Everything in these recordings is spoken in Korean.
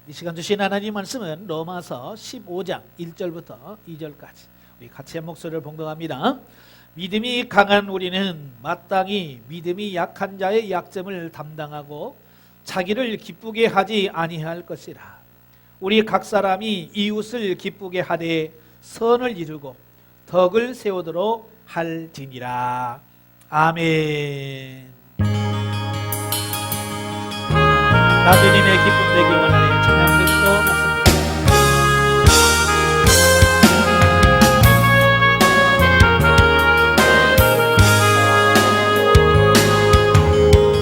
이 시간 주신 하나님 말씀은 로마서 15장 1절부터 2절까지 우리 같이 한 목소리를 봉독합니다. 믿음이 강한 우리는 마땅히 믿음이 약한 자의 약점을 담당하고 자기를 기쁘게 하지 아니할 것이라. 우리 각 사람이 이웃을 기쁘게 하되 선을 이루고 덕을 세우도록 할지니라. 아멘. 나주님의 기쁨 되기 원하는 찬양 듣고 맞습니다.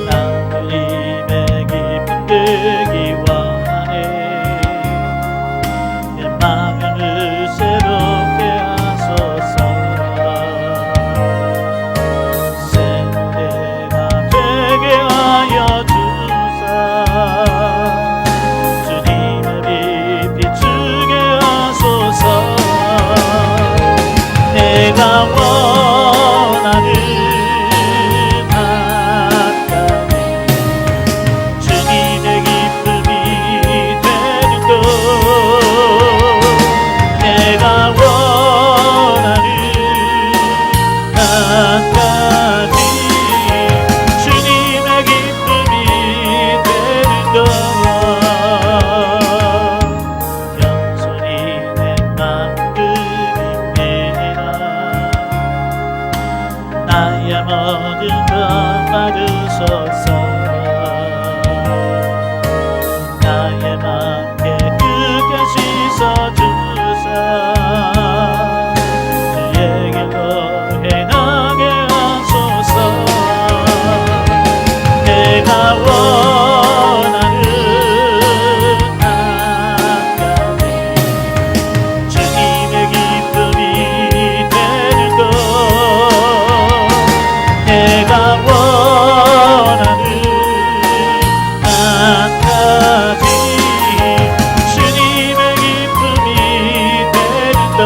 나주님의 기쁨 되기 원하네. 내 마음을 새롭게 하소서. 새해가 되게 하여 주사. 내가 원하는 한 가지 주님의 기쁨이 되는 것. 내가 원하는 한 가지 주님의 기쁨이 되는 것. 나의 모든 것 받으소서. 나의 맘에 크게 씻어주사. 주의 길로 행하게 하소서. 내가 원하는 한 가지 주님의 기쁨이 되는 것. 내가 원하는 한 가지 주님의 기쁨이 되는 것.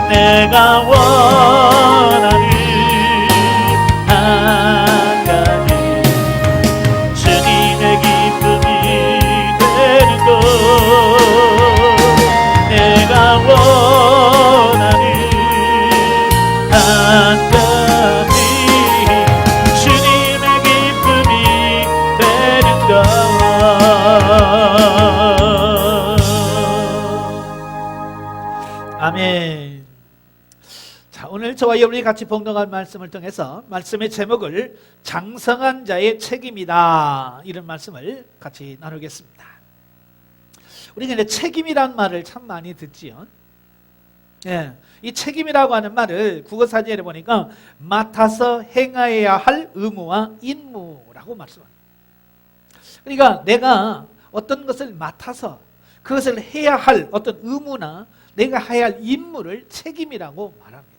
내가 원하는 한 가지 주님의 기쁨이 되는 것. 내가 원하는 한 가지 주님의 기쁨이 되는 것. 아멘. 자, 오늘 저와 여러분이 같이 봉독할 말씀을 통해서 말씀의 제목을 장성한 자의 책임이다, 이런 말씀을 같이 나누겠습니다. 우리가 이제 책임이란 말을 참 많이 듣지요. 예, 이 책임이라고 하는 말을 국어사전에 보니까 맡아서 행해야 할 의무와 임무라고 말씀합니다. 그러니까 내가 어떤 것을 맡아서 그것을 해야 할 어떤 의무나 내가 해야 할 임무를 책임이라고 말합니다.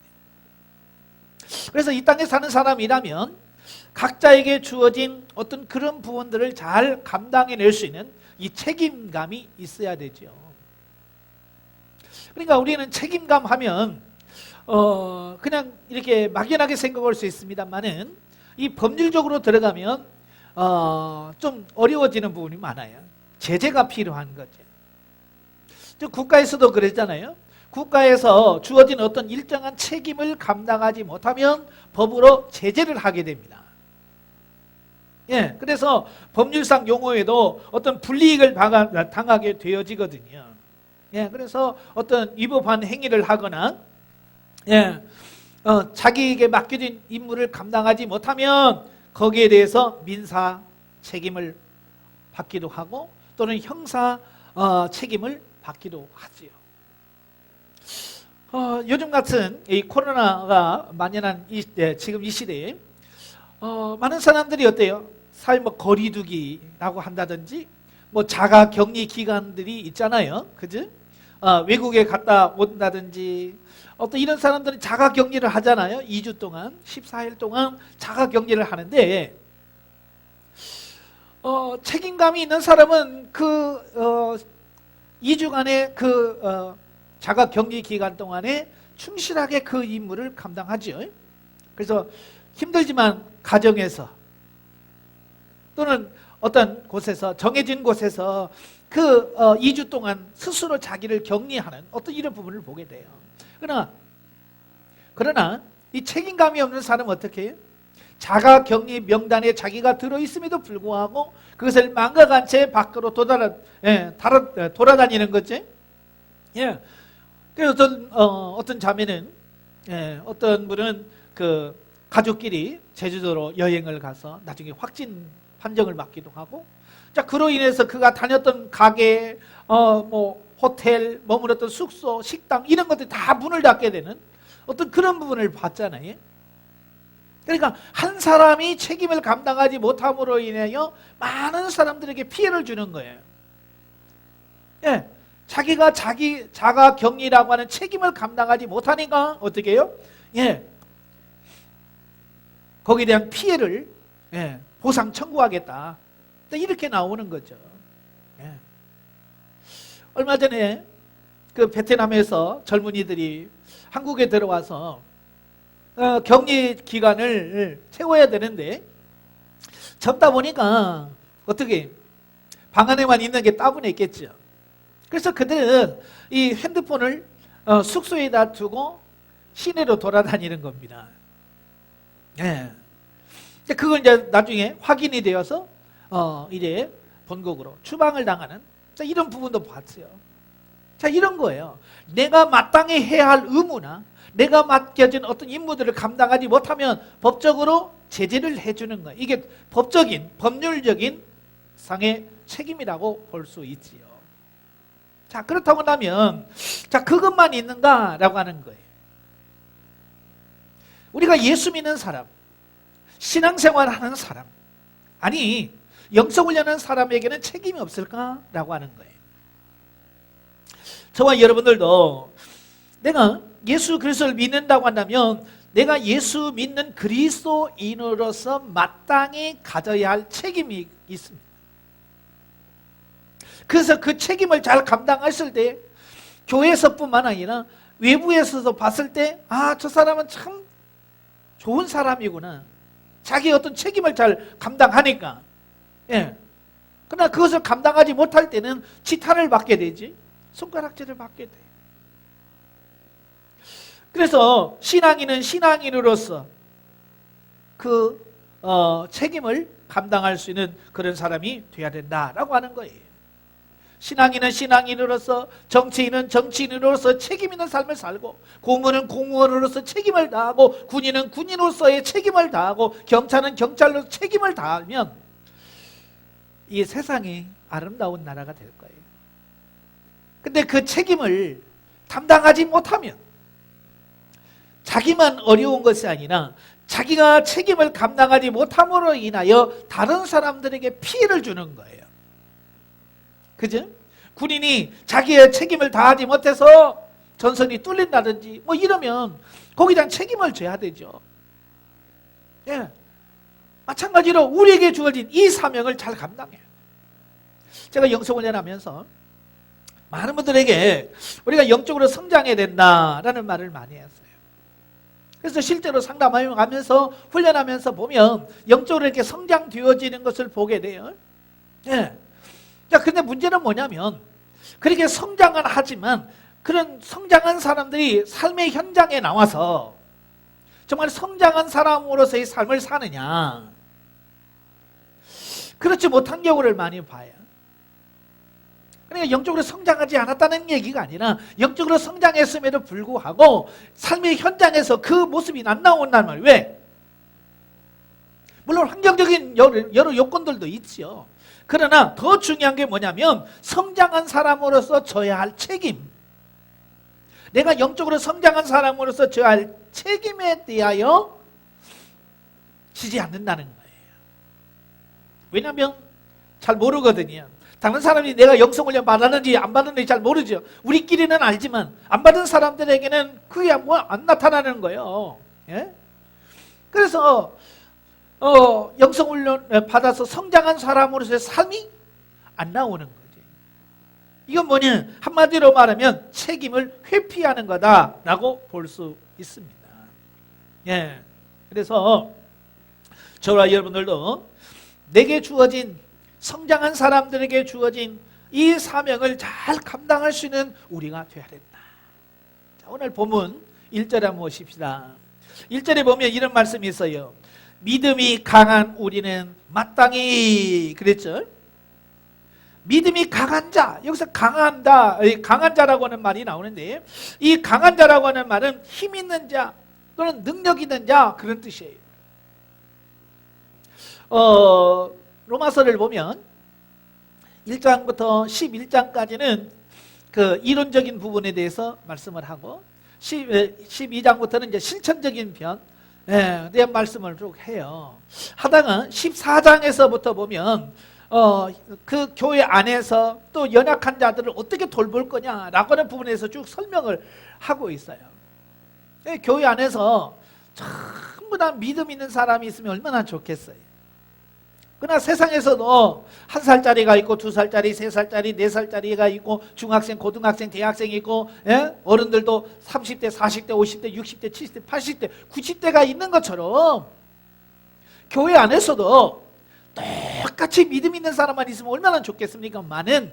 그래서 이 땅에 사는 사람이라면 각자에게 주어진 어떤 그런 부분들을 잘 감당해낼 수 있는 이 책임감이 있어야 되죠. 그러니까 우리는 책임감 하면 그냥 이렇게 막연하게 생각할 수 있습니다만은 이 법률적으로 들어가면 좀 어려워지는 부분이 많아요. 제재가 필요한 거죠. 국가에서도 그랬잖아요. 국가에서 주어진 어떤 일정한 책임을 감당하지 못하면 법으로 제재를 하게 됩니다. 예, 그래서 법률상 용어에도 어떤 불이익을 당하게 되어지거든요. 예, 그래서 어떤 위법한 행위를 하거나, 예, 자기에게 맡겨진 임무를 감당하지 못하면 거기에 대해서 민사 책임을 받기도 하고 또는 형사 책임을 받기도 하지요. 요즘 같은 이 코로나가 만연한 지금 이 시대에 많은 사람들이 어때요? 사회 거리두기라고 한다든지 뭐 자가 격리 기간들이 있잖아요. 그죠? 외국에 갔다 온다든지 어떤 이런 사람들은 자가 격리를 하잖아요. 2주 동안 14일 동안 자가 격리를 하는데 책임감이 있는 사람은 그 2주간의 그 자가 격리 기간 동안에 충실하게 그 임무를 감당하죠. 그래서 힘들지만 가정에서 또는 어떤 곳에서 정해진 곳에서 그 2주 동안 스스로 자기를 격리하는 어떤 이런 부분을 보게 돼요. 그러나 이 책임감이 없는 사람은 어떻게 해요? 자가 격리 명단에 자기가 들어있음에도 불구하고 그것을 망각한 채 밖으로 돌아다니는 거지. 예. 그래서 어떤 자매는, 어떤 분은 그 가족끼리 제주도로 여행을 가서 나중에 확진 판정을 받기도 하고, 자, 그로 인해서 그가 다녔던 가게, 호텔, 머물렀던 숙소, 식당, 이런 것들이 다 문을 닫게 되는 어떤 그런 부분을 봤잖아요. 그러니까 한 사람이 책임을 감당하지 못함으로 인하여 많은 사람들에게 피해를 주는 거예요. 예. 자기가 자가 격리라고 하는 책임을 감당하지 못하니까 어떻게 해요? 예. 거기에 대한 피해를 보상 청구하겠다. 이렇게 나오는 거죠. 예. 얼마 전에 그 베트남에서 젊은이들이 한국에 들어와서 격리 기간을 채워야 되는데 젊다 보니까 어떻게 방 안에만 있는 게 따분했겠죠. 그래서 그들은 이 핸드폰을 숙소에다 두고 시내로 돌아다니는 겁니다. 예. 그걸 이제 나중에 확인이 되어서 이제 본국으로 추방을 당하는, 자, 이런 부분도 봤어요. 자, 이런 거예요. 내가 마땅히 해야 할 의무나 내가 맡겨진 어떤 임무들을 감당하지 못하면 법적으로 제재를 해주는 거예요. 이게 법적인, 법률적인 상의 책임이라고 볼 수 있지요. 자, 그렇다고 하면, 자, 그것만 있는가라고 하는 거예요. 우리가 예수 믿는 사람, 신앙생활 하는 사람, 아니, 영성훈련하는 사람에게는 책임이 없을까라고 하는 거예요. 저와 여러분들도 내가 예수 그리스도를 믿는다고 한다면 내가 예수 믿는 그리스도인으로서 마땅히 가져야 할 책임이 있습니다. 그래서 그 책임을 잘 감당했을 때 교회에서뿐만 아니라 외부에서도 봤을 때 저 사람은 참 좋은 사람이구나. 자기 어떤 책임을 잘 감당하니까. 예. 그러나 그것을 감당하지 못할 때는 지탄을 받게 되지. 손가락질을 받게 돼. 그래서 신앙인은 신앙인으로서 그 책임을 감당할 수 있는 그런 사람이 돼야 된다라고 하는 거예요. 신앙인은 신앙인으로서, 정치인은 정치인으로서 책임 있는 삶을 살고, 공무원은 공무원으로서 책임을 다하고, 군인은 군인으로서의 책임을 다하고, 경찰은 경찰로 책임을 다하면 이 세상이 아름다운 나라가 될 거예요. 근데 그 책임을 담당하지 못하면 자기만 어려운 것이 아니라 자기가 책임을 감당하지 못함으로 인하여 다른 사람들에게 피해를 주는 거예요. 그죠? 군인이 자기의 책임을 다하지 못해서 전선이 뚫린다든지 뭐 이러면 거기에 대한 책임을 져야 되죠. 예. 마찬가지로 우리에게 주어진 이 사명을 잘 감당해요. 제가 영성훈련 하면서 많은 분들에게 우리가 영적으로 성장해야 된다라는 말을 많이 했어요. 그래서 실제로 상담하면서 훈련하면서 보면 영적으로 이렇게 성장되어지는 것을 보게 돼요. 예. 자, 근데 문제는 뭐냐면 그렇게 성장은 하지만 그런 성장한 사람들이 삶의 현장에 나와서 정말 성장한 사람으로서의 삶을 사느냐, 그렇지 못한 경우를 많이 봐요. 그러니까 영적으로 성장하지 않았다는 얘기가 아니라 영적으로 성장했음에도 불구하고 삶의 현장에서 그 모습이 안 나온단 말이에요. 왜? 물론 환경적인 여러 요건들도 있죠. 그러나 더 중요한 게 뭐냐면 성장한 사람으로서 져야 할 책임, 내가 영적으로 성장한 사람으로서 져야 할 책임에 대하여 지지 않는다는 거예요. 왜냐하면 잘 모르거든요. 다른 사람이 내가 영성훈련 받았는지 안 받았는지 잘 모르죠. 우리끼리는 알지만 안 받은 사람들에게는 그게 뭐 안 나타나는 거예요. 예? 그래서 영성훈련 받아서 성장한 사람으로서의 삶이 안 나오는 거지. 이건 뭐냐? 한마디로 말하면 책임을 회피하는 거다라고 볼 수 있습니다. 예. 그래서 저와 여러분들도 내게 주어진, 성장한 사람들에게 주어진 이 사명을 잘 감당할 수 있는 우리가 되어야 된다. 자, 오늘 본문 1절에 한번 보십시다. 1절에 보면 이런 말씀이 있어요. 믿음이 강한 우리는 마땅히, 그랬죠? 믿음이 강한 자, 여기서 강한다, 강한 자라고 하는 말이 나오는데, 이 강한 자라고 하는 말은 힘 있는 자 또는 능력 있는 자, 그런 뜻이에요. 로마서를 보면 1장부터 11장까지는 그 이론적인 부분에 대해서 말씀을 하고 12장부터는 이제 실천적인 편에 대한 말씀을 쭉 해요. 하다가 14장에서부터 보면 그 교회 안에서 또 연약한 자들을 어떻게 돌볼 거냐라고 하는 부분에서 쭉 설명을 하고 있어요. 교회 안에서 전부 다 믿음 있는 사람이 있으면 얼마나 좋겠어요. 그러나 세상에서도 1살짜리가 있고 2살짜리, 3살짜리, 4살짜리가 있고 중학생, 고등학생, 대학생이 있고, 어른들도 30대, 40대, 50대, 60대, 70대, 80대, 90대가 있는 것처럼 교회 안에서도 똑같이 믿음 있는 사람만 있으면 얼마나 좋겠습니까? 많은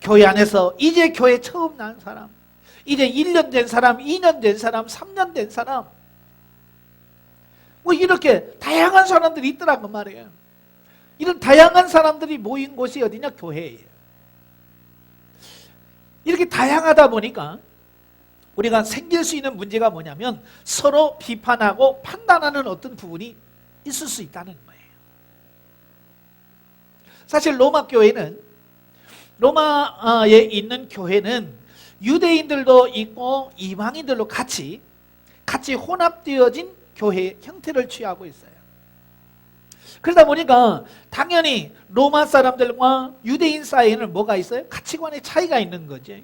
교회 안에서 이제 교회 처음 난 사람, 이제 1년 된 사람, 2년 된 사람, 3년 된 사람, 뭐 이렇게 다양한 사람들이 있더라고 말이에요. 이런 다양한 사람들이 모인 곳이 어디냐? 교회예요. 이렇게 다양하다 보니까 우리가 생길 수 있는 문제가 뭐냐면 서로 비판하고 판단하는 어떤 부분이 있을 수 있다는 거예요. 사실 로마 교회는, 로마에 있는 교회는 유대인들도 있고 이방인들도 같이 혼합되어진 교회 형태를 취하고 있어요. 그러다 보니까 당연히 로마 사람들과 유대인 사이에는 뭐가 있어요? 가치관의 차이가 있는 거죠.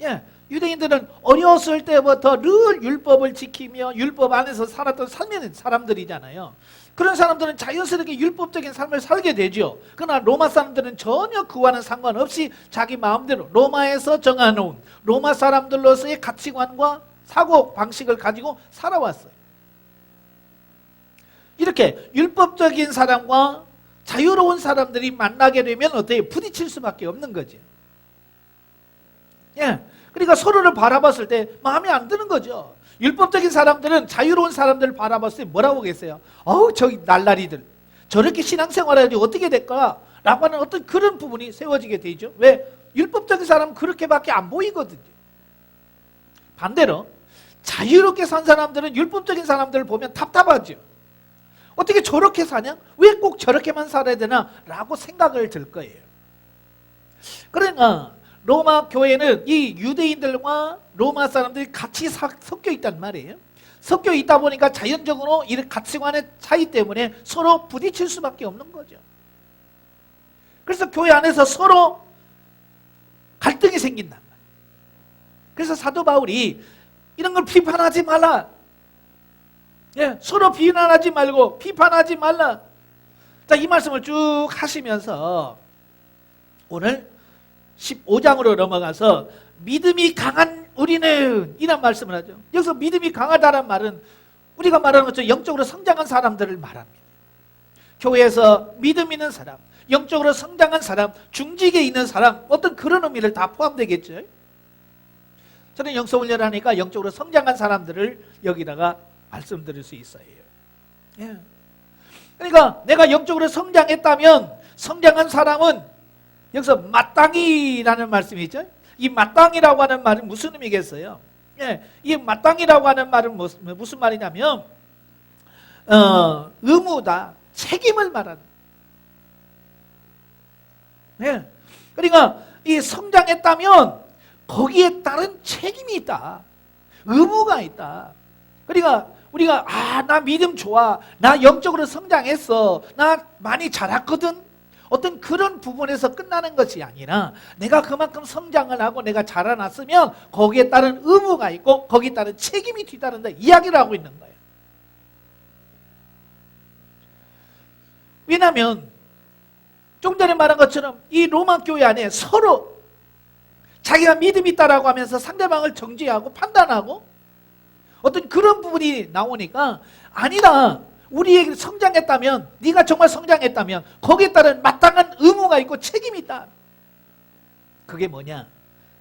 예, 유대인들은 어렸을 때부터 늘 율법을 지키며 율법 안에서 살았던 삶의 사람들이잖아요. 그런 사람들은 자연스럽게 율법적인 삶을 살게 되죠. 그러나 로마 사람들은 전혀 그와는 상관없이 자기 마음대로 로마에서 정해놓은 로마 사람들로서의 가치관과 사고 방식을 가지고 살아왔어요. 이렇게 율법적인 사람과 자유로운 사람들이 만나게 되면 어때요? 부딪힐 수밖에 없는 거죠. 예, 그러니까 서로를 바라봤을 때 마음에 안 드는 거죠. 율법적인 사람들은 자유로운 사람들을 바라봤을 때 뭐라고 계세요? 저기 날라리들 저렇게 신앙생활을 해도 어떻게 될까? 라고 하는 어떤 그런 부분이 세워지게 되죠. 왜? 율법적인 사람은 그렇게밖에 안 보이거든요. 반대로 자유롭게 산 사람들은 율법적인 사람들을 보면 답답하죠. 어떻게 저렇게 사냐? 왜 꼭 저렇게만 살아야 되나? 라고 생각을 들 거예요. 그러니까 로마 교회는 이 유대인들과 로마 사람들이 같이 섞여 있단 말이에요. 섞여 있다 보니까 자연적으로 이 가치관의 차이 때문에 서로 부딪힐 수밖에 없는 거죠. 그래서 교회 안에서 서로 갈등이 생긴단 말이에요. 그래서 사도 바울이 이런 걸 비판하지 말라. 예, 서로 비난하지 말고 비판하지 말라. 자, 이 말씀을 쭉 하시면서 오늘 15장으로 넘어가서 믿음이 강한 우리는 이런 말씀을 하죠. 여기서 믿음이 강하다는 말은 우리가 말하는 것처럼 영적으로 성장한 사람들을 말합니다. 교회에서 믿음 있는 사람, 영적으로 성장한 사람, 중직에 있는 사람, 어떤 그런 의미를 다 포함되겠죠. 저는 영성훈련을 하니까 영적으로 성장한 사람들을 여기다가 말씀드릴 수 있어요. 예. 그러니까 내가 영적으로 성장했다면 성장한 사람은 여기서 마땅히라는 말씀이 있죠. 이 마땅히라고 하는 말은 무슨 의미겠어요? 예, 이 마땅히라고 하는 말은 무슨 말이냐면 의무다, 책임을 말하는. 예, 그러니까 이 성장했다면 거기에 따른 책임이 있다, 의무가 있다. 그러니까 우리가 나 믿음 좋아, 나 영적으로 성장했어, 나 많이 자랐거든, 어떤 그런 부분에서 끝나는 것이 아니라 내가 그만큼 성장을 하고 내가 자라났으면 거기에 따른 의무가 있고 거기에 따른 책임이 뒤따른다, 이야기를 하고 있는 거예요. 왜냐하면 좀 전에 말한 것처럼 이 로마 교회 안에 서로 자기가 믿음이 있다라고 하면서 상대방을 정죄하고 판단하고 어떤 그런 부분이 나오니까, 아니다, 우리에게 성장했다면, 네가 정말 성장했다면 거기에 따른 마땅한 의무가 있고 책임이 있다. 그게 뭐냐?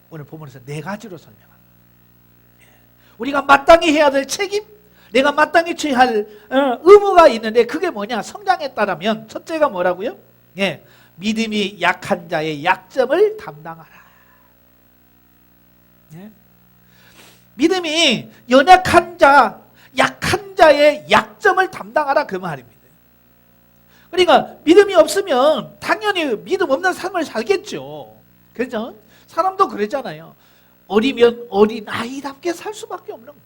오늘 본문에서 네 가지로 설명합니다. 우리가 마땅히 해야 될 책임, 내가 마땅히 취해야 할 의무가 있는데 그게 뭐냐? 성장했다라면 첫째가 뭐라고요? 예, 믿음이 약한 자의 약점을 담당하라. 예? 믿음이 연약한 자, 약한 자의 약점을 담당하라 그 말입니다. 그러니까 믿음이 없으면 당연히 믿음 없는 삶을 살겠죠. 그렇죠? 사람도 그러잖아요. 어리면 어린아이답게 살 수밖에 없는 거예요.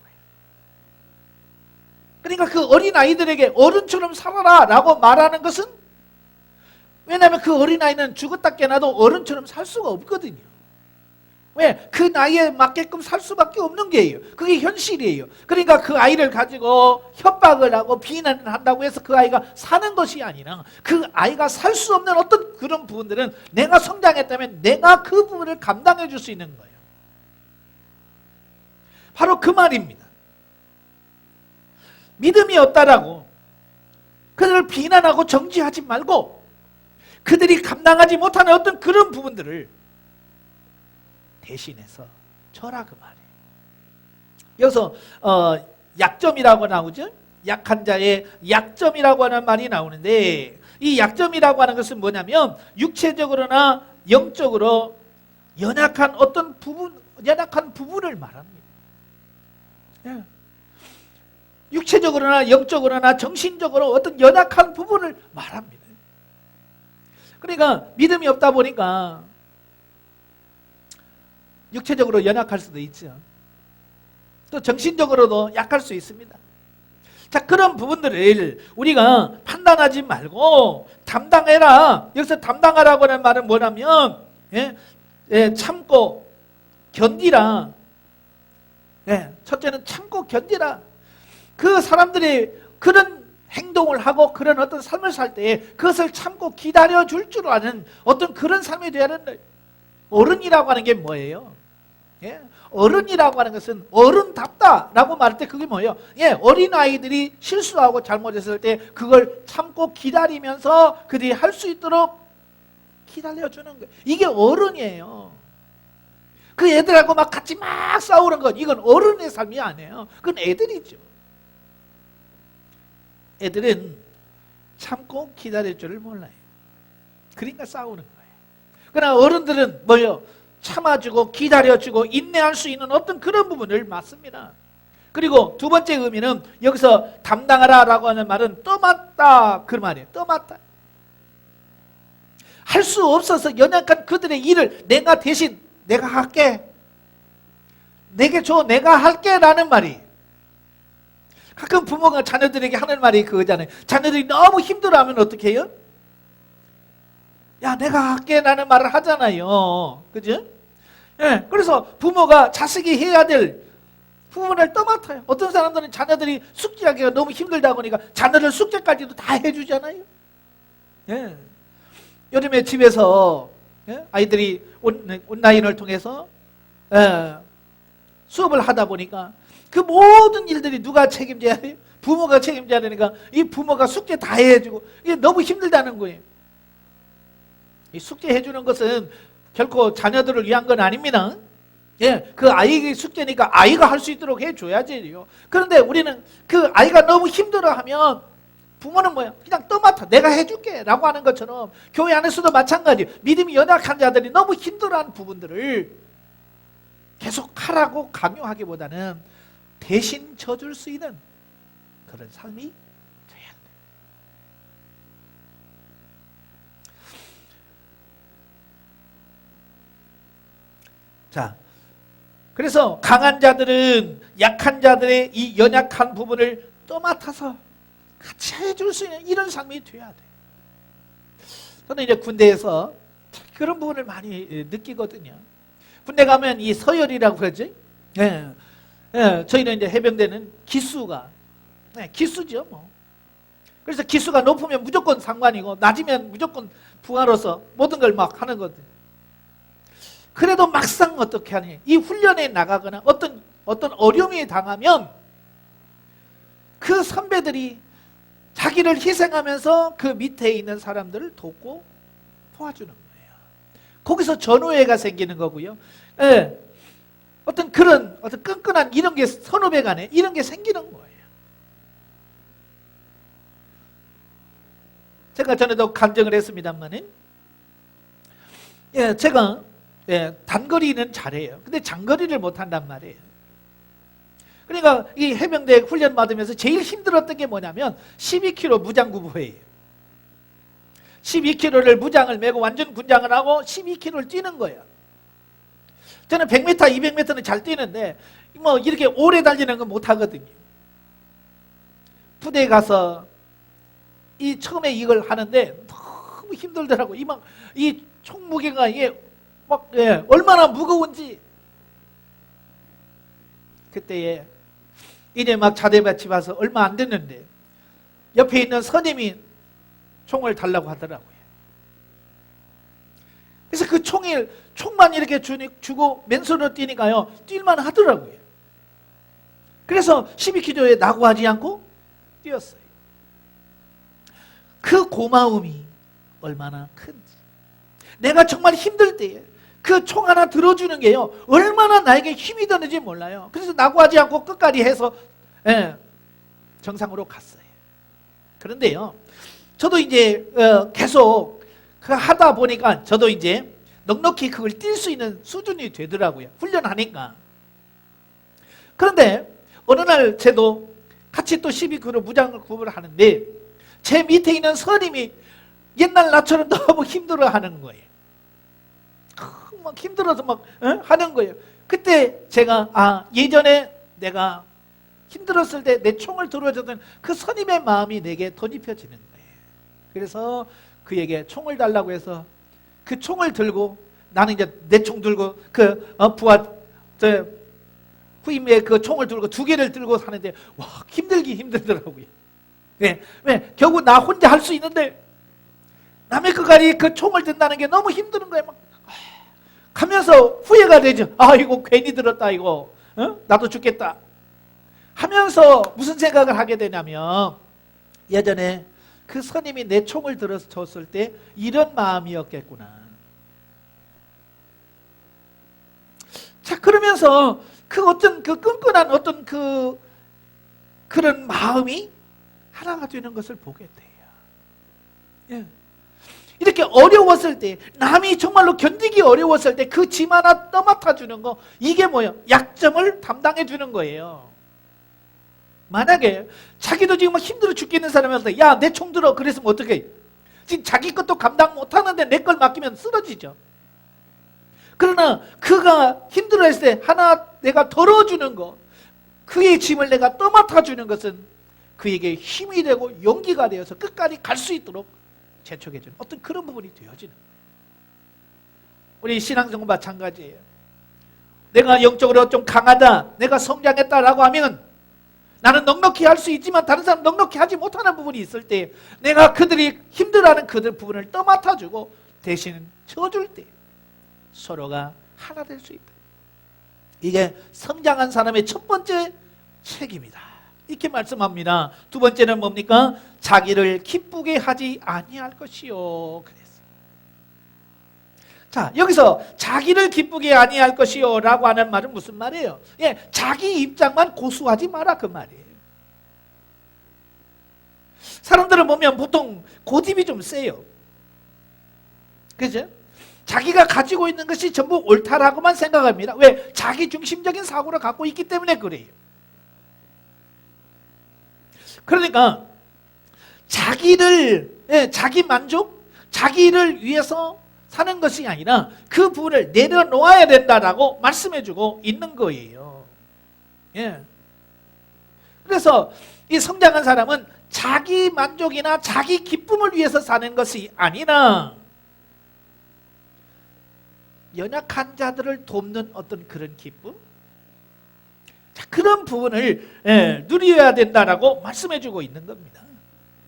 그러니까 그 어린아이들에게 어른처럼 살아라 라고 말하는 것은, 왜냐하면 그 어린아이는 죽었다 깨나도 어른처럼 살 수가 없거든요. 왜? 그 나이에 맞게끔 살 수밖에 없는 게예요. 그게 현실이에요. 그러니까 그 아이를 가지고 협박을 하고 비난을 한다고 해서 그 아이가 사는 것이 아니라, 그 아이가 살 수 없는 어떤 그런 부분들은 내가 성장했다면 내가 그 부분을 감당해 줄 수 있는 거예요. 바로 그 말입니다. 믿음이 없다라고 그들을 비난하고 정죄하지 말고 그들이 감당하지 못하는 어떤 그런 부분들을 대신해서 쳐라 그 말이에요. 여기서 약점이라고 나오죠. 약한 자의 약점이라고 하는 말이 나오는데, 이 약점이라고 하는 것은 뭐냐면 육체적으로나 영적으로 연약한 어떤 부분, 연약한 부분을 말합니다. 예. 육체적으로나 영적으로나 정신적으로 어떤 연약한 부분을 말합니다. 그러니까 믿음이 없다 보니까 육체적으로 연약할 수도 있죠. 또 정신적으로도 약할 수 있습니다. 자, 그런 부분들을 우리가 판단하지 말고 담당해라. 여기서 담당하라고 하는 말은 뭐냐면 참고 견디라. 첫째는 참고 견디라. 그 사람들이 그런 행동을 하고 그런 어떤 삶을 살 때 그것을 참고 기다려줄 줄 아는 어떤 그런 삶이 되어야 된다. 어른이라고 하는 게 뭐예요? 어른이라고 하는 것은 어른답다라고 말할 때 그게 뭐예요? 어린아이들이 실수하고 잘못했을 때 그걸 참고 기다리면서 그들이 할 수 있도록 기다려주는 거예요. 이게 어른이에요. 그 애들하고 막 같이 막 싸우는 것, 이건 어른의 삶이 아니에요. 그건 애들이죠. 애들은 참고 기다릴 줄을 몰라요. 그러니까 싸우는 거예요. 그러나 어른들은 뭐예요? 참아주고 기다려주고 인내할 수 있는 어떤 그런 부분을 맞습니다. 그리고 두 번째 의미는 여기서 담당하라 라고 하는 말은 떠맡다 그 말이에요. 떠맡다. 할 수 없어서 연약한 그들의 일을 내가 대신 내가 할게. 내게 줘. 내가 할게 라는 말이. 가끔 부모가 자녀들에게 하는 말이 그거잖아요. 자녀들이 너무 힘들어하면 어떻게 해요? 야, 내가 할게 라는 말을 하잖아요. 그죠? 그래서 부모가 자식이 해야 될 부분을 떠맡아요. 어떤 사람들은 자녀들이 숙제하기가 너무 힘들다 보니까 자녀들 숙제까지도 다 해주잖아요. 요즘에 집에서 아이들이 온라인을 통해서 수업을 하다 보니까 그 모든 일들이 누가 책임져야 해요? 부모가 책임져야 되니까 이 부모가 숙제 다 해주고 이게 너무 힘들다는 거예요. 이 숙제 해주는 것은 결코 자녀들을 위한 건 아닙니다. 그 아이의 숙제니까 아이가 할 수 있도록 해줘야지요. 그런데 우리는 그 아이가 너무 힘들어하면 부모는 뭐야? 그냥 떠맡아. 내가 해줄게 라고 하는 것처럼 교회 안에서도 마찬가지. 믿음이 연약한 자들이 너무 힘들어하는 부분들을 계속 하라고 강요하기보다는 대신 져줄 수 있는 그런 삶이 돼야 돼. 자, 그래서 강한 자들은 약한 자들의 이 연약한 부분을 떠맡아서 같이 해줄 수 있는 이런 삶이 돼야 돼. 저는 이제 군대에서 그런 부분을 많이 느끼거든요. 군대 가면 이 서열이라고 그러지? 저희는 이제 해병대는 기수가, 기수죠, 뭐. 그래서 기수가 높으면 무조건 상관이고, 낮으면 무조건 부하로서 모든 걸 막 하는 거거든. 그래도 막상 어떻게 하니? 이 훈련에 나가거나 어떤 어려움이 당하면 그 선배들이 자기를 희생하면서 그 밑에 있는 사람들을 돕고 도와주는 거예요. 거기서 전우애가 생기는 거고요. 예, 어떤 그런 어떤 끈끈한 이런 게 선후배 간에 이런 게 생기는 거예요. 제가 전에도 간증을 했습니다만은, 예, 제가 단거리는 잘해요. 근데 장거리를 못한단 말이에요. 그러니까 이 해병대 훈련 받으면서 제일 힘들었던 게 뭐냐면 12km 무장구부회예요. 12km를 무장을 메고 완전 군장을 하고 12km를 뛰는 거예요. 저는 100m, 200m는 잘 뛰는데 뭐 이렇게 오래 달리는 건 못 하거든요. 부대에 가서 이 처음에 이걸 하는데 너무 힘들더라고. 이 총 무게가 이게 막 얼마나 무거운지. 그때에 이제 막 자대밭이 와서 얼마 안 됐는데 옆에 있는 선임이 총을 달라고 하더라고요. 그래서 그 총만 이렇게 주고 맨손으로 뛰니까요, 뛸만 하더라고요. 그래서 12km에 낙오하지 않고 뛰었어요. 그 고마움이 얼마나 큰지. 내가 정말 힘들 때에 그 총 하나 들어주는 게요, 얼마나 나에게 힘이 되는지 몰라요. 그래서 낙오하지 않고 끝까지 해서 정상으로 갔어요. 그런데요, 저도 이제 계속 하다 보니까 저도 이제 넉넉히 그걸 뛸 수 있는 수준이 되더라고요. 훈련하니까. 그런데 어느 날 저도 같이 또 12km 무장구부를 하는데 제 밑에 있는 선임이 옛날 나처럼 너무 힘들어하는 거예요. 막 힘들어서 막 하는 거예요. 그때 제가 예전에 내가 힘들었을 때 내 총을 들어줬던 그 선임의 마음이 내게 덧입혀지는 거예요. 그래서 그에게 총을 달라고 해서 그 총을 들고, 나는 이제 내 총 들고 그 후임의 그 총을 들고 2개를 들고 사는데 와, 힘들더라고요. 왜 겨우 나 혼자 할 수 있는데 남의 그가리 그 총을 든다는 게 너무 힘든 거예요. 막 가면서 후회가 되죠. 이거 괜히 들었다, 이거 나도 죽겠다 하면서 무슨 생각을 하게 되냐면, 예전에 그 선임이 내 총을 들어줬을 때 이런 마음이었겠구나. 자, 그러면서 그 어떤 그 끈끈한 어떤 그런 마음이 하나가 되는 것을 보게 돼요. 예. 이렇게 어려웠을 때, 남이 정말로 견디기 어려웠을 때 그 짐 하나 떠맡아 주는 거, 이게 뭐예요? 약점을 담당해 주는 거예요. 만약에 자기도 지금 막 힘들어 죽겠는 사람한테 야, 내 총 들어, 그랬으면 어떡해? 지금 자기 것도 감당 못하는데 내 걸 맡기면 쓰러지죠. 그러나 그가 힘들어했을 때 하나 내가 덜어주는 거, 그의 짐을 내가 떠맡아 주는 것은 그에게 힘이 되고 용기가 되어서 끝까지 갈 수 있도록 재촉해주는 어떤 그런 부분이 되어지는 거예요. 우리 신앙생활 마찬가지예요. 내가 영적으로 좀 강하다, 내가 성장했다라고 하면 나는 넉넉히 할 수 있지만 다른 사람 넉넉히 하지 못하는 부분이 있을 때 내가 그들이 힘들어하는 그들 부분을 떠맡아주고 대신 쳐줄 때 서로가 하나 될 수 있다. 이게 성장한 사람의 첫 번째 책임이다, 이렇게 말씀합니다. 두 번째는 뭡니까? 자기를 기쁘게 하지 아니할 것이요. 그랬어요. 자, 여기서 자기를 기쁘게 아니할 것이요 라고 하는 말은 무슨 말이에요? 자기 입장만 고수하지 마라, 그 말이에요. 사람들을 보면 보통 고집이 좀 세요. 그죠? 자기가 가지고 있는 것이 전부 옳다라고만 생각합니다. 왜? 자기 중심적인 사고를 갖고 있기 때문에 그래요. 그러니까 자기 만족, 자기를 위해서 사는 것이 아니라 그 부분을 내려놓아야 된다라고 말씀해주고 있는 거예요. 그래서 이 성장한 사람은 자기 만족이나 자기 기쁨을 위해서 사는 것이 아니라 연약한 자들을 돕는 어떤 그런 기쁨, 자, 그런 부분을 누려야 된다라고 말씀해주고 있는 겁니다.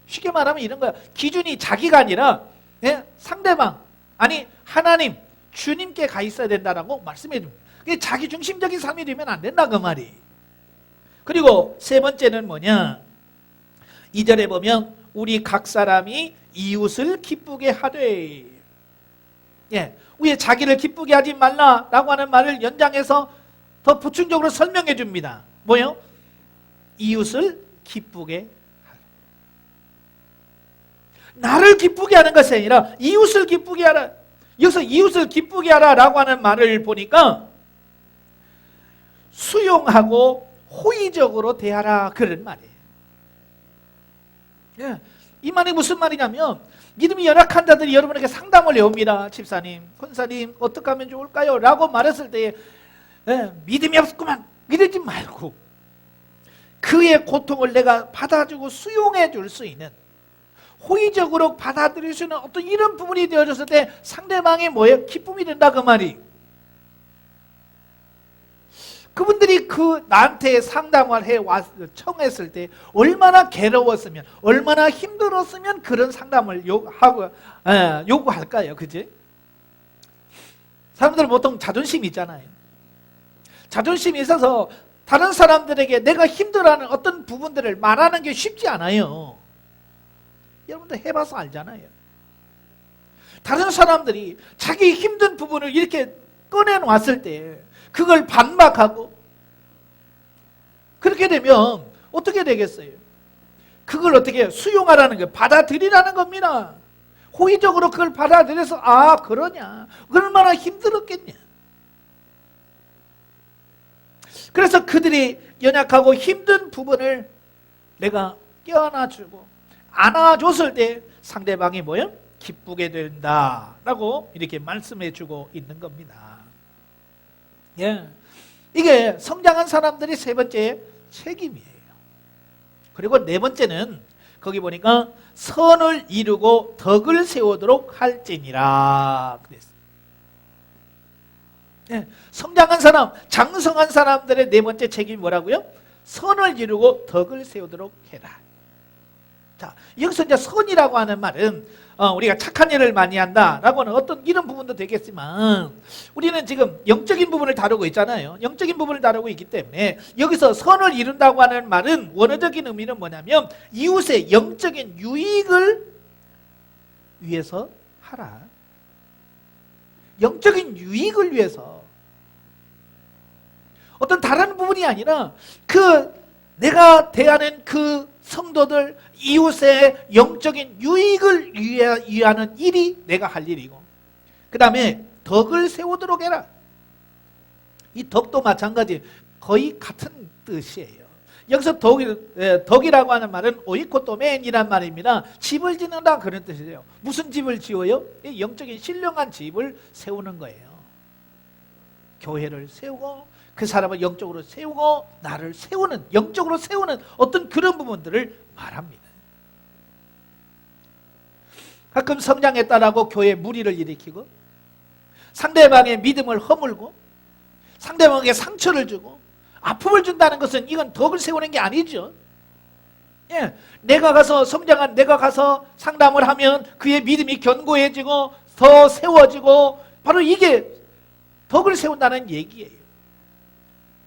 쉽게 말하면 이런 거야. 기준이 자기가 아니라 상대방, 아니 하나님, 주님께 가 있어야 된다라고 말씀해줍니다. 자기 중심적인 삶이 되면 안 된다, 그 말이. 그리고 세 번째는 뭐냐? 2절에 보면 우리 각 사람이 이웃을 기쁘게 하되. 예, 위에 자기를 기쁘게 하지 말라라고 하는 말을 연장해서 더 보충적으로 설명해 줍니다. 뭐요? 이웃을 기쁘게 하라. 나를 기쁘게 하는 것이 아니라 이웃을 기쁘게 하라. 여기서 이웃을 기쁘게 하라라고 하는 말을 보니까 수용하고 호의적으로 대하라 그런 말이에요. 예, 이 말이 무슨 말이냐면 믿음이 연약한 자들이 여러분에게 상담을 해옵니다. 집사님, 권사님 어떻게 하면 좋을까요? 라고 말했을 때 믿음이 없구만 이러지 말고 그의 고통을 내가 받아주고 수용해 줄 수 있는, 호의적으로 받아들일 수 있는 어떤 이런 부분이 되어졌을 때 상대방이 뭐예요? 기쁨이 된다 그 말이. 그분들이 나한테 상담을 청했을 때 얼마나 괴로웠으면, 얼마나 힘들었으면 그런 상담을 요구할까요? 그지? 사람들은 보통 자존심이 있잖아요. 자존심이 있어서 다른 사람들에게 내가 힘들어하는 어떤 부분들을 말하는 게 쉽지 않아요. 여러분들 해봐서 알잖아요. 다른 사람들이 자기 힘든 부분을 이렇게 꺼내놓았을 때 그걸 반박하고, 그렇게 되면 어떻게 되겠어요? 그걸 어떻게 수용하라는 거예요. 받아들이라는 겁니다. 호의적으로 그걸 받아들여서 아 그러냐, 얼마나 힘들었겠냐. 그래서 그들이 연약하고 힘든 부분을 내가 껴안아주고 안아줬을 때 상대방이 뭐예요? 기쁘게 된다라고 이렇게 말씀해주고 있는 겁니다. 예, 이게 성장한 사람들이 세 번째 책임이에요. 그리고 네 번째는 거기 보니까 선을 이루고 덕을 세우도록 할지니라 그랬어요. 예, 성장한 사람, 장성한 사람들의 네 번째 책임이 뭐라고요? 선을 이루고 덕을 세우도록 해라. 자, 여기서 이제 선이라고 하는 말은 우리가 착한 일을 많이 한다라고 하는 어떤 이런 부분도 되겠지만, 우리는 지금 영적인 부분을 다루고 있잖아요. 영적인 부분을 다루고 있기 때문에 여기서 선을 이룬다고 하는 말은 원어적인 의미는 뭐냐면 이웃의 영적인 유익을 위해서 하라. 영적인 유익을 위해서, 어떤 다른 부분이 아니라 내가 대하는 그 성도들, 이웃의 영적인 유익을 위하는 일이 내가 할 일이고, 그 다음에 덕을 세우도록 해라. 이 덕도 마찬가지, 거의 같은 뜻이에요. 여기서 덕이라고 하는 말은 오이코토멘이란 말입니다. 집을 짓는다 그런 뜻이에요. 무슨 집을 지어요? 영적인 신령한 집을 세우는 거예요. 교회를 세우고 그 사람을 영적으로 세우고 나를 세우는, 영적으로 세우는 어떤 그런 부분들을 말합니다. 가끔 성장했다라고 교회에 무리를 일으키고 상대방의 믿음을 허물고 상대방에게 상처를 주고 아픔을 준다는 것은 이건 덕을 세우는 게 아니죠. 예, 내가 가서 상담을 하면 그의 믿음이 견고해지고 더 세워지고, 바로 이게 덕을 세운다는 얘기예요.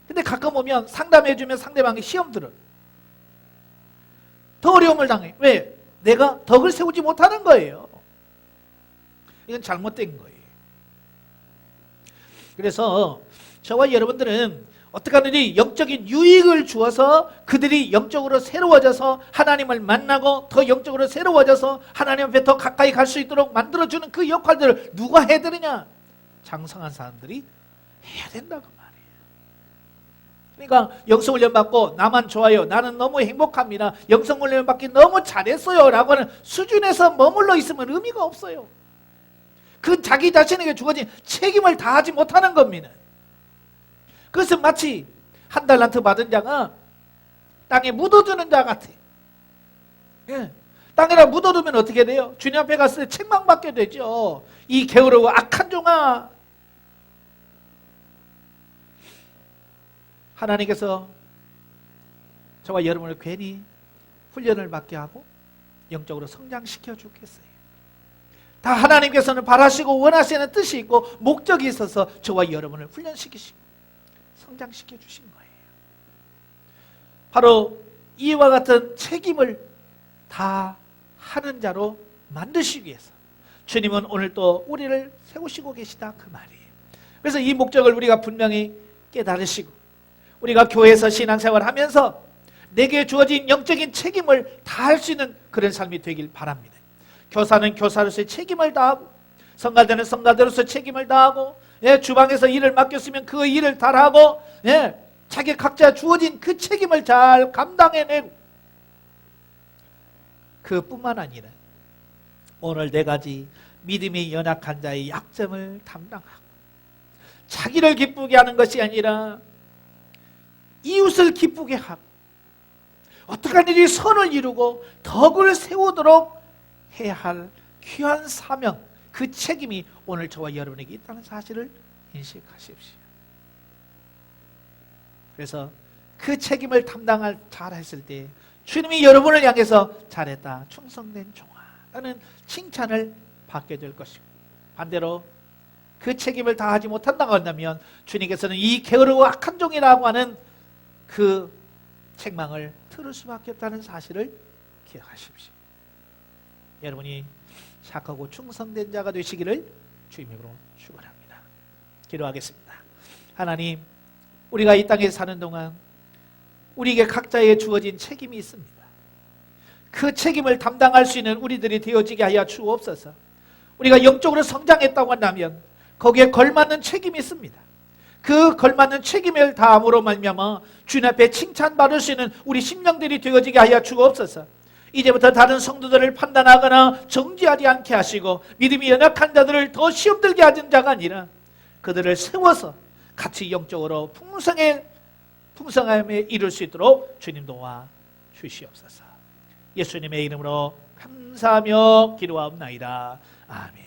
근데 가끔 오면 상담해주면 상대방이 시험 들어요. 더 어려움을 당해. 왜? 내가 덕을 세우지 못하는 거예요. 이건 잘못된 거예요. 그래서 저와 여러분들은 어떻게 하든지 영적인 유익을 주어서 그들이 영적으로 새로워져서 하나님을 만나고 더 영적으로 새로워져서 하나님 앞에 더 가까이 갈 수 있도록 만들어주는 그 역할들을 누가 해드느냐? 장성한 사람들이 해야 된다고 말이에요. 그러니까 영성훈련 받고 나만 좋아요, 나는 너무 행복합니다, 영성훈련 받기 너무 잘했어요 라고 하는 수준에서 머물러 있으면 의미가 없어요. 그 자기 자신에게 주어진 책임을 다하지 못하는 겁니다. 그것은 마치 한 달란트 받은 자가 땅에 묻어두는 자 같아. 예. 땅에다 묻어두면 어떻게 돼요? 주님 앞에 갔을 때 책망받게 되죠. 이 게으르고 악한 종아. 하나님께서 저와 여러분을 괜히 훈련을 받게 하고 영적으로 성장시켜 주겠어요. 다 하나님께서는 바라시고 원하시는 뜻이 있고 목적이 있어서 저와 여러분을 훈련시키시고 성장시켜 주신 거예요. 바로 이와 같은 책임을 다 하는 자로 만드시기 위해서 주님은 오늘 또 우리를 세우시고 계시다 그 말이에요. 그래서 이 목적을 우리가 분명히 깨달으시고 우리가 교회에서 신앙생활을 하면서 내게 주어진 영적인 책임을 다할 수 있는 그런 삶이 되길 바랍니다. 교사는 교사로서의 책임을 다하고 성가대는 성가대로서 책임을 다하고 주방에서 일을 맡겼으면 그 일을 잘하고 자기 각자 주어진 그 책임을 잘 감당해내고 그뿐만 아니라 오늘 네 가지 믿음이 연약한 자의 약점을 담당하고 자기를 기쁘게 하는 것이 아니라 이웃을 기쁘게 하고 어떠한 일이 선을 이루고 덕을 세우도록 해야 할 귀한 사명, 그 책임이 오늘 저와 여러분에게 있다는 사실을 인식하십시오. 그래서 그 책임을 담당을 잘했을 때 주님이 여러분을 향해서 잘했다, 충성된 종아라는 칭찬을 받게 될 것이고, 반대로 그 책임을 다하지 못한다고 한다면 주님께서는 이 게으르고 악한 종이라고 하는 그 책망을 들을 수밖에 없다는 사실을 기억하십시오. 여러분이 착하고 충성된 자가 되시기를 주님 이름으로 축원합니다. 기도하겠습니다. 하나님, 우리가 이 땅에 사는 동안 우리에게 각자에 주어진 책임이 있습니다. 그 책임을 담당할 수 있는 우리들이 되어지게 하여 주옵소서. 우리가 영적으로 성장했다고 한다면 거기에 걸맞는 책임이 있습니다. 그 걸맞는 책임을 다함으로 말미암아 주님 앞에 칭찬받을 수 있는 우리 심령들이 되어지게 하여 주옵소서. 이제부터 다른 성도들을 판단하거나 정죄하지 않게 하시고 믿음이 연약한 자들을 더 시험 들게 하는 자가 아니라 그들을 세워서 같이 영적으로 풍성함에 이룰 수 있도록 주님 도와 주시옵소서. 예수님의 이름으로 감사하며 기도하옵나이다. 아멘.